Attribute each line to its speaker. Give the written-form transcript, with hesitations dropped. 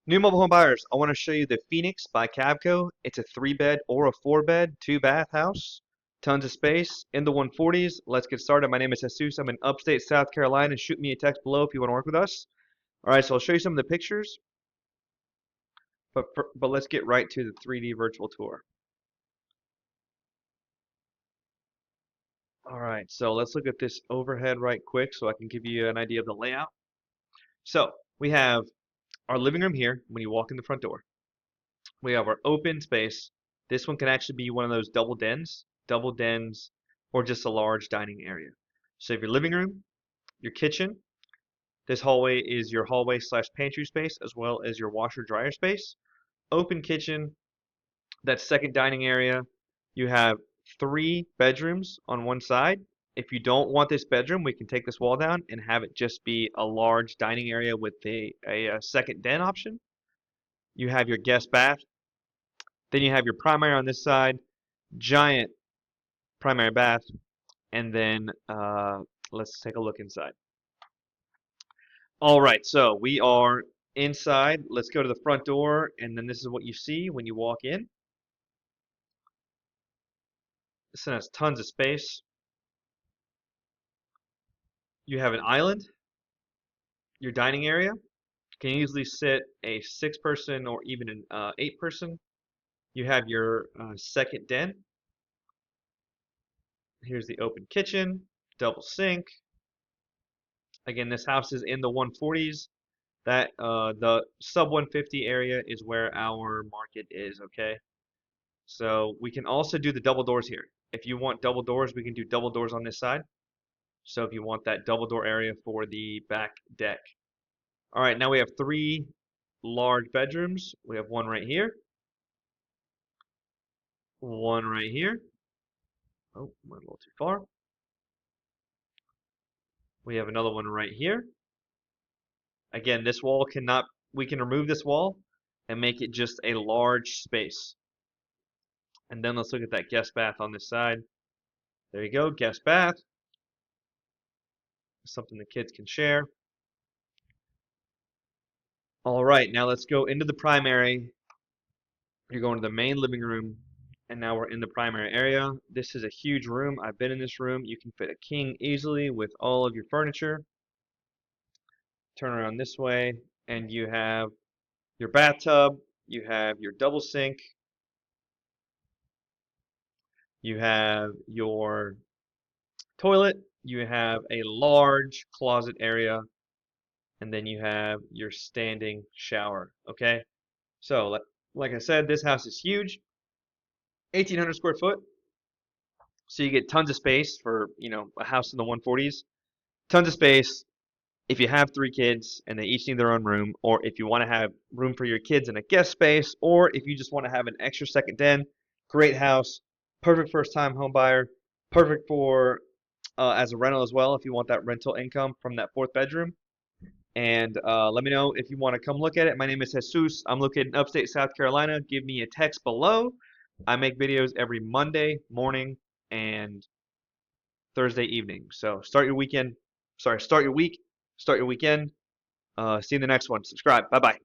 Speaker 1: New mobile home buyers, I want to show you the Phoenix by Cavco. It's a 3-bed or a 4-bed, 2-bath house. Tons of space in the 140s. Let's get started. My name is Jesus. I'm in upstate South Carolina. Shoot me a text below if you want to work with us. All right, so I'll show you some of the pictures, but let's get right to the 3D virtual tour. All right, so let's look at this overhead right quick so I can give you an idea of the layout. So we have our living room here when you walk in the front door. We have our open space. This one can actually be one of those double dens, or just a large dining area. So you have your living room, your kitchen. This hallway is your hallway slash pantry space, as well as your washer dryer space. Open kitchen, that second dining area. You have 3 bedrooms on one side. If you don't want this bedroom, we can take this wall down and have it just be a large dining area with a second den option. You have your guest bath. Then you have your primary on this side, giant primary bath, and then let's take a look inside. All right, so we are inside. Let's go to the front door, and then this is what you see when you walk in. This one has tons of space. You have an island, your dining area. Can easily sit a 6-person or even an 8-person. You have your second den. Here's the open kitchen, double sink. Again, this house is in the 140s. That the sub 150 area is where our market is, okay? So we can also do the double doors here. If you want double doors, we can do double doors on this side. So if you want that double door area for the back deck. All right, now we have 3 large bedrooms. We have one right here, one right here. Oh, went a little too far. We have another one right here. Again, this wall cannot, we can remove this wall and make it just a large space. And then let's look at that guest bath on this side. There you go, guest bath. Something the kids can share. All right, now let's go into the primary. You're going to the main living room, and now we're in the primary area. This is a huge room. I've been in this room. You can fit a king easily with all of your furniture. Turn around this way, and you have your bathtub. You have your double sink. You have your toilet. You have a large closet area, and then you have your standing shower. Okay, so like I said, this house is huge, 1,800 square foot. So you get tons of space for, a house in the 140s. Tons of space if you have 3 kids and they each need their own room, or if you want to have room for your kids in a guest space, or if you just want to have an extra second den. Great house, perfect first-time home buyer, perfect for as a rental as well if you want that rental income from that 4th bedroom. And let me know if you want to come look at it. My name is Jesus. I'm located in upstate South Carolina. Give me a text below. I make videos every Monday morning and Thursday evening. So start your weekend. Sorry, start your week. Start your weekend. See you in the next one. Subscribe. Bye bye.